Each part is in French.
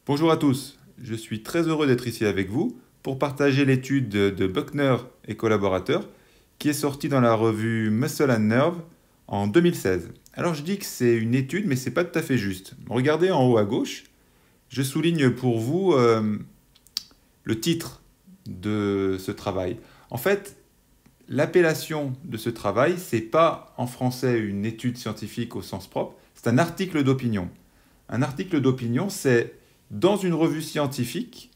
Bonjour à tous, je suis très heureux d'être ici avec vous pour partager l'étude de Buckner et collaborateurs qui est sortie dans la revue Muscle and Nerve en 2016. Alors je dis que c'est une étude mais ce n'est pas tout à fait juste. Regardez en haut à gauche, je souligne pour vous le titre de ce travail. En fait, l'appellation de ce travail, c'est pas en français une étude scientifique au sens propre, c'est un article d'opinion. Un article d'opinion, c'est dans une revue scientifique,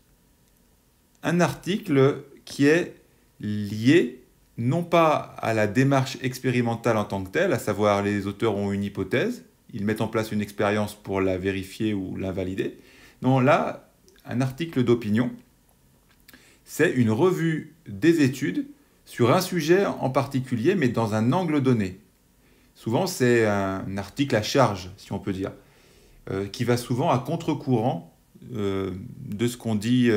un article qui est lié non pas à la démarche expérimentale en tant que telle, à savoir les auteurs ont une hypothèse, ils mettent en place une expérience pour la vérifier ou l'invalider. Non, là, un article d'opinion, c'est une revue des études sur un sujet en particulier, mais dans un angle donné. Souvent, c'est un article à charge, si on peut dire, qui va souvent à contre-courant de ce qu'on dit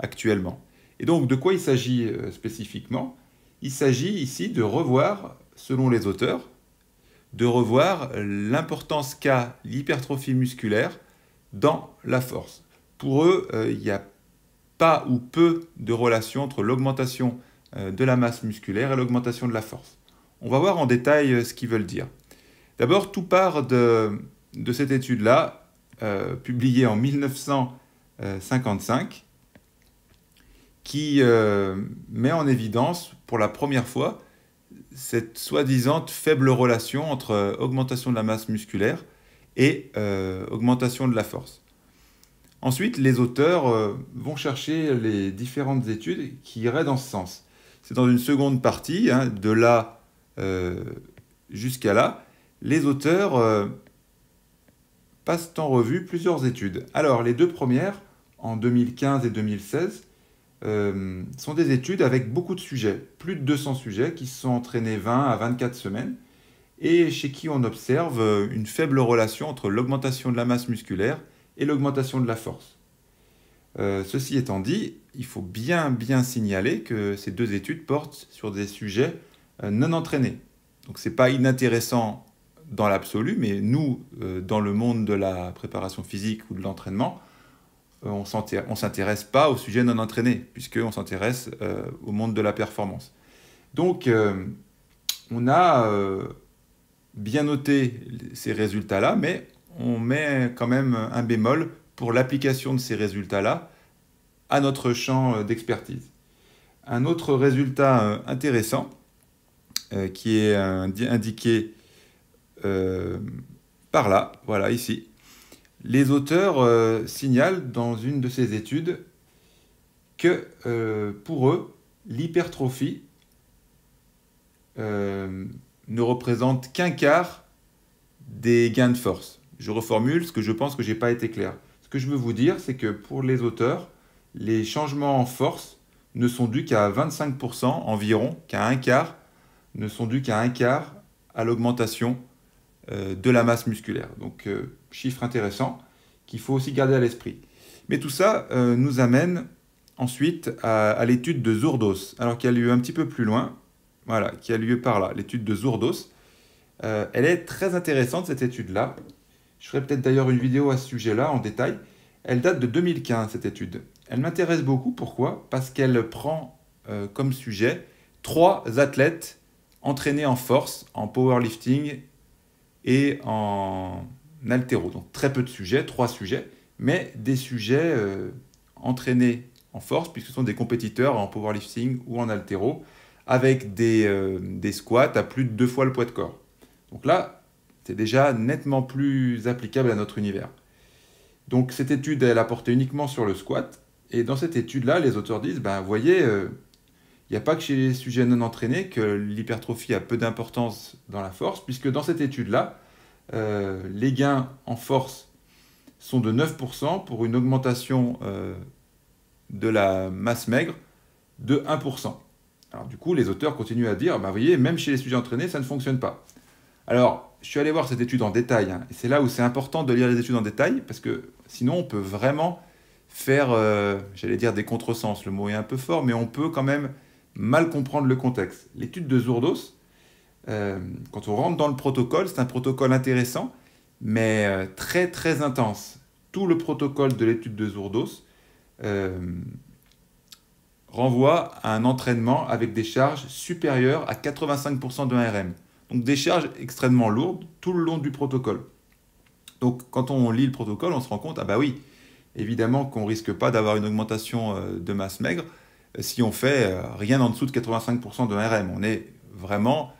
actuellement. Et donc, de quoi il s'agit spécifiquement? Il s'agit ici de revoir, selon les auteurs, de revoir l'importance qu'a l'hypertrophie musculaire dans la force. Pour eux, il n'y a pas ou peu de relation entre l'augmentation de la masse musculaire et l'augmentation de la force. On va voir en détail ce qu'ils veulent dire. D'abord, tout part de cette étude-là, publiée en 1955, qui met en évidence pour la première fois cette soi-disant faible relation entre augmentation de la masse musculaire et augmentation de la force. Ensuite, les auteurs vont chercher les différentes études qui iraient dans ce sens. C'est dans une seconde partie, hein, de là jusqu'à là, les auteurs passent en revue plusieurs études. Alors, les deux premières, en 2015 et 2016, sont des études avec beaucoup de sujets, plus de 200 sujets qui se sont entraînés 20 à 24 semaines et chez qui on observe une faible relation entre l'augmentation de la masse musculaire et l'augmentation de la force. Ceci étant dit, il faut bien signaler que ces deux études portent sur des sujets non entraînés. Donc ce n'est pas inintéressant dans l'absolu, mais nous, dans le monde de la préparation physique ou de l'entraînement, on ne s'intéresse pas aux sujets non entraînés, puisqu'on s'intéresse au monde de la performance. Donc, on a bien noté ces résultats-là, mais on met quand même un bémol pour l'application de ces résultats-là à notre champ d'expertise. Un autre résultat intéressant, qui est indiqué par là, voilà, ici. Les auteurs signalent dans une de ces études que pour eux, l'hypertrophie ne représente qu'un quart des gains de force. Je reformule ce que je pense que je n'ai pas été clair. Ce que je veux vous dire, c'est que pour les auteurs, les changements en force ne sont dus qu'à 25% environ, qu'à un quart, ne sont dus qu'à un quart à l'augmentation de la masse musculaire. Donc, chiffre intéressant qu'il faut aussi garder à l'esprit. Mais tout ça nous amène ensuite à l'étude de Zourdos, alors qui a lieu un petit peu plus loin, voilà, qui a lieu par là, l'étude de Zourdos. Elle est très intéressante, cette étude-là. Je ferai peut-être d'ailleurs une vidéo à ce sujet-là, en détail. Elle date de 2015, cette étude. Elle m'intéresse beaucoup, pourquoi? Parce qu'elle prend comme sujet 3 athlètes entraînés en force, en powerlifting et en haltéro. Donc très peu de sujets, 3 sujets, mais des sujets entraînés en force, puisque ce sont des compétiteurs en powerlifting ou en haltéro, avec des squats à plus de 2 fois le poids de corps. Donc là, c'est déjà nettement plus applicable à notre univers. Donc cette étude, elle a porté uniquement sur le squat, et dans cette étude-là, les auteurs disent, ben, vous voyez, il n'y a pas que chez les sujets non entraînés que l'hypertrophie a peu d'importance dans la force, puisque dans cette étude-là, les gains en force sont de 9% pour une augmentation de la masse maigre de 1%. Alors du coup, les auteurs continuent à dire, bah, vous voyez, même chez les sujets entraînés, ça ne fonctionne pas. Alors, je suis allé voir cette étude en détail, hein, et c'est là où c'est important de lire les études en détail, parce que sinon, on peut vraiment faire, j'allais dire des contresens, le mot est un peu fort, mais on peut quand même mal comprendre le contexte. L'étude de Zourdos, quand on rentre dans le protocole, c'est un protocole intéressant, mais très intense. tout le protocole de l'étude de Zourdos renvoie à un entraînement avec des charges supérieures à 85% de 1RM. Donc des charges extrêmement lourdes tout le long du protocole. Donc quand on lit le protocole, on se rend compte, ah bah oui, évidemment qu'on ne risque pas d'avoir une augmentation de masse maigre si on fait rien en dessous de 85% de 1RM. On est vraiment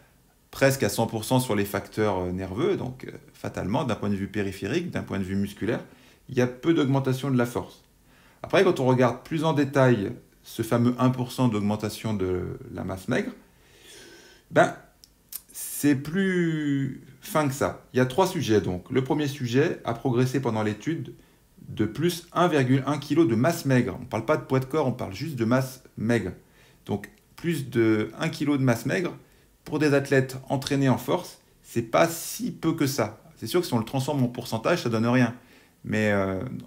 presque à 100% sur les facteurs nerveux, donc fatalement, d'un point de vue périphérique, d'un point de vue musculaire, il y a peu d'augmentation de la force. Après, quand on regarde plus en détail ce fameux 1% d'augmentation de la masse maigre, ben, c'est plus fin que ça. Il y a 3 sujets donc. Le premier sujet a progressé pendant l'étude de plus 1,1 kg de masse maigre. On ne parle pas de poids de corps, on parle juste de masse maigre. Donc plus de 1 kg de masse maigre, pour des athlètes entraînés en force, c'est pas si peu que ça. C'est sûr que si on le transforme en pourcentage, ça donne rien. Mais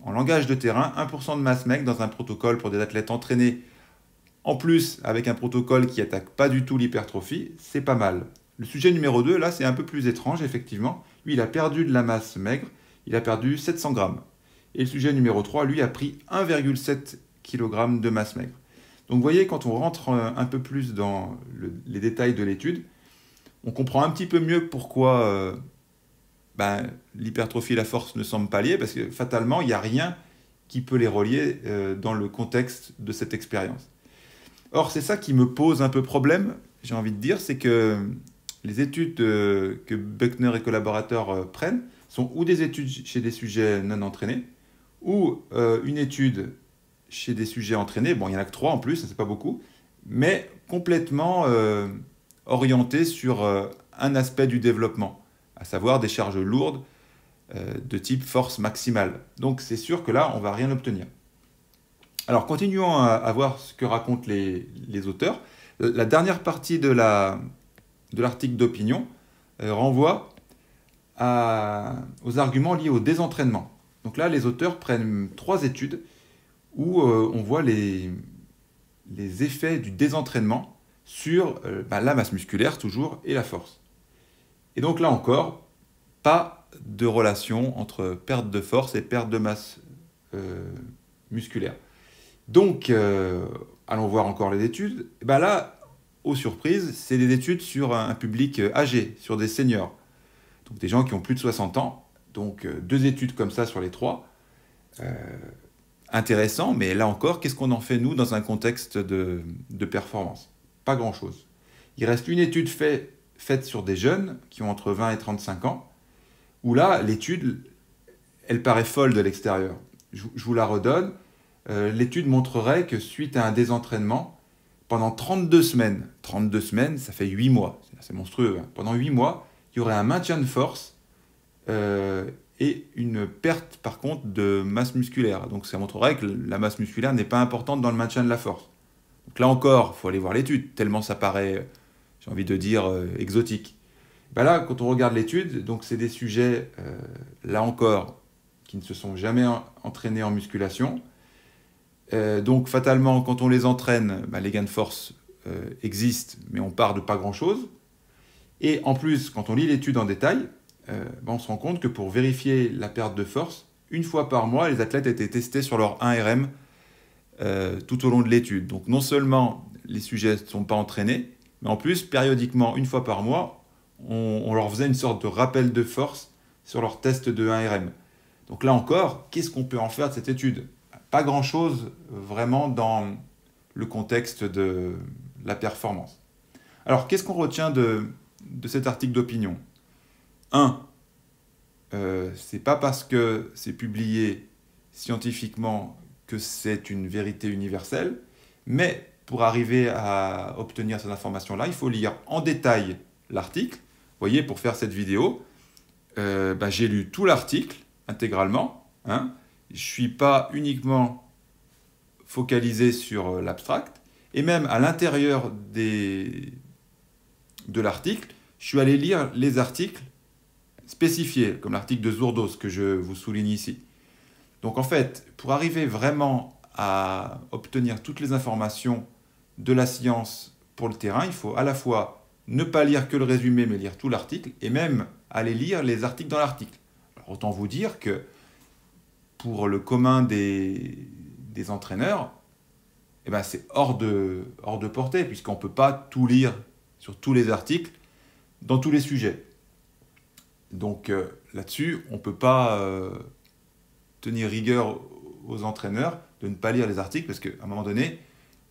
en langage de terrain, 1% de masse maigre dans un protocole pour des athlètes entraînés, en plus avec un protocole qui attaque pas du tout l'hypertrophie, c'est pas mal. Le sujet numéro 2, là, c'est un peu plus étrange, effectivement. Lui, il a perdu de la masse maigre, il a perdu 700 grammes. Et le sujet numéro 3, lui, a pris 1,7 kg de masse maigre. Donc vous voyez, quand on rentre un peu plus dans les détails de l'étude, on comprend un petit peu mieux pourquoi l'hypertrophie et la force ne semblent pas liées, parce que fatalement, il n'y a rien qui peut les relier dans le contexte de cette expérience. Or, c'est ça qui me pose un peu problème, j'ai envie de dire, c'est que les études que Buckner et collaborateurs prennent sont ou des études chez des sujets non entraînés, ou une étude chez des sujets entraînés, bon, il n'y en a que 3 en plus, c'est pas beaucoup, mais complètement orientées sur un aspect du développement, à savoir des charges lourdes de type force maximale. Donc c'est sûr que là, on ne va rien obtenir. Alors continuons à voir ce que racontent les auteurs. La dernière partie de l'article d'opinion renvoie aux arguments liés au désentraînement. Donc là, les auteurs prennent 3 études où on voit les effets du désentraînement sur la masse musculaire toujours et la force. Et donc là encore, pas de relation entre perte de force et perte de masse musculaire. Donc, allons voir encore les études. Et là, aux surprises, c'est des études sur un public âgé, sur des seniors. Donc des gens qui ont plus de 60 ans. Donc 2 études comme ça sur les 3. Intéressant, mais là encore, qu'est-ce qu'on en fait, nous, dans un contexte de performance? Pas grand-chose. Il reste une étude faite sur des jeunes qui ont entre 20 et 35 ans, où là, l'étude, elle paraît folle de l'extérieur. Je vous la redonne. L'étude montrerait que suite à un désentraînement, pendant 32 semaines, ça fait 8 mois, c'est monstrueux, hein. Pendant 8 mois, il y aurait un maintien de force et une perte par contre de masse musculaire. Donc ça montrerait que la masse musculaire n'est pas importante dans le maintien de la force. Donc là encore, il faut aller voir l'étude, tellement ça paraît, j'ai envie de dire, exotique. Là, quand on regarde l'étude, donc c'est des sujets, là encore, qui ne se sont jamais entraînés en musculation. Donc fatalement, quand on les entraîne, les gains de force existent, mais on part de pas grand-chose. Et en plus, quand on lit l'étude en détail, on se rend compte que pour vérifier la perte de force, une fois par mois, les athlètes étaient testés sur leur 1RM tout au long de l'étude. Donc non seulement les sujets ne sont pas entraînés, mais en plus, périodiquement, une fois par mois, on leur faisait une sorte de rappel de force sur leur test de 1RM. Donc là encore, qu'est-ce qu'on peut en faire de cette étude? Pas grand-chose vraiment dans le contexte de la performance. Alors, qu'est-ce qu'on retient de cet article d'opinion? 1. C'est pas parce que c'est publié scientifiquement que c'est une vérité universelle, mais pour arriver à obtenir ces informations-là, il faut lire en détail l'article. Vous voyez, pour faire cette vidéo, j'ai lu tout l'article intégralement. Hein. Je ne suis pas uniquement focalisé sur l'abstract, et même à l'intérieur de l'article, je suis allé lire les articles spécifiés, comme l'article de Zourdos que je vous souligne ici. Donc en fait, pour arriver vraiment à obtenir toutes les informations de la science pour le terrain, il faut à la fois ne pas lire que le résumé, mais lire tout l'article, et même aller lire les articles dans l'article. Autant vous dire que pour le commun des entraîneurs, eh ben, c'est hors de portée, puisqu'on ne peut pas tout lire sur tous les articles, dans tous les sujets. Donc là-dessus, on ne peut pas tenir rigueur aux entraîneurs de ne pas lire les articles, parce qu'à un moment donné,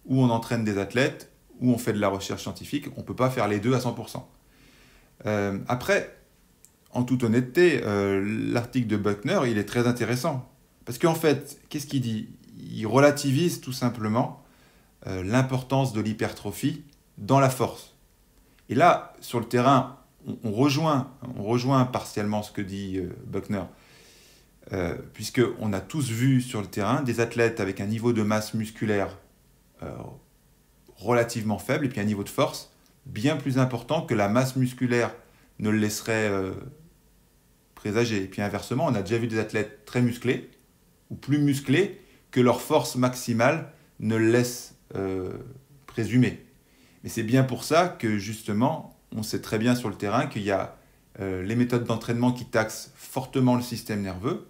où on entraîne des athlètes, où on fait de la recherche scientifique, on ne peut pas faire les deux à 100%. Après, en toute honnêteté, l'article de Buckner, il est très intéressant. Parce qu'en fait, qu'est-ce qu'il dit? Il relativise tout simplement l'importance de l'hypertrophie dans la force. Et là, sur le terrain, on rejoint partiellement ce que dit Buckner, puisqu'on a tous vu sur le terrain des athlètes avec un niveau de masse musculaire relativement faible et puis un niveau de force bien plus important que la masse musculaire ne le laisserait présager. Et puis inversement, on a déjà vu des athlètes très musclés ou plus musclés que leur force maximale ne le laisse présumer. Mais c'est bien pour ça que justement, on sait très bien sur le terrain qu'il y a les méthodes d'entraînement qui taxent fortement le système nerveux,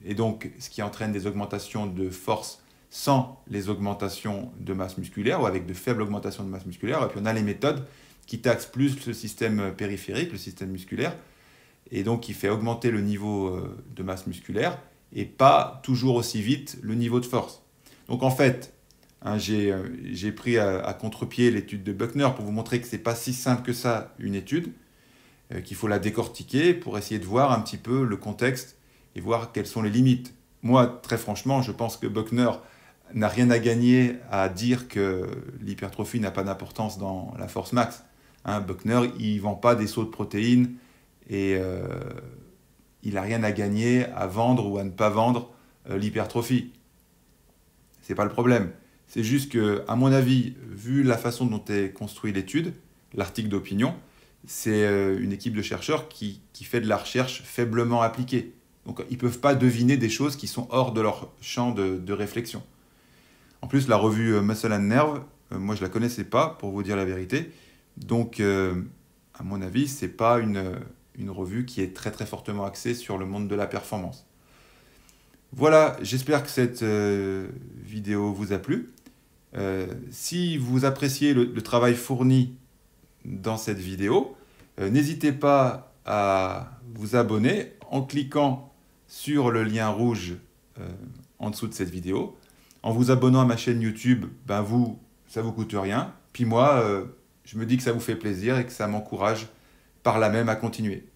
et donc ce qui entraîne des augmentations de force sans les augmentations de masse musculaire ou avec de faibles augmentations de masse musculaire. Et puis on a les méthodes qui taxent plus le système périphérique, le système musculaire, et donc qui fait augmenter le niveau de masse musculaire et pas toujours aussi vite le niveau de force. Donc en fait, j'ai pris à contre-pied l'étude de Buckner pour vous montrer que ce n'est pas si simple que ça, une étude, qu'il faut la décortiquer pour essayer de voir un petit peu le contexte et voir quelles sont les limites. Moi, très franchement, je pense que Buckner n'a rien à gagner à dire que l'hypertrophie n'a pas d'importance dans la force max. Buckner, il ne vend pas des sauts de protéines et il n'a rien à gagner à vendre ou à ne pas vendre l'hypertrophie. Ce n'est pas le problème. C'est juste que, à mon avis, vu la façon dont est construite l'étude, l'article d'opinion, c'est une équipe de chercheurs qui fait de la recherche faiblement appliquée. Donc ils ne peuvent pas deviner des choses qui sont hors de leur champ de réflexion. En plus, la revue Muscle and Nerve, moi je ne la connaissais pas, pour vous dire la vérité. Donc, à mon avis, ce n'est pas une revue qui est très très fortement axée sur le monde de la performance. Voilà, j'espère que cette vidéo vous a plu. Si vous appréciez le travail fourni dans cette vidéo, n'hésitez pas à vous abonner en cliquant sur le lien rouge en dessous de cette vidéo. En vous abonnant à ma chaîne YouTube, ça ne vous coûte rien. Puis moi, je me dis que ça vous fait plaisir et que ça m'encourage par là même à continuer.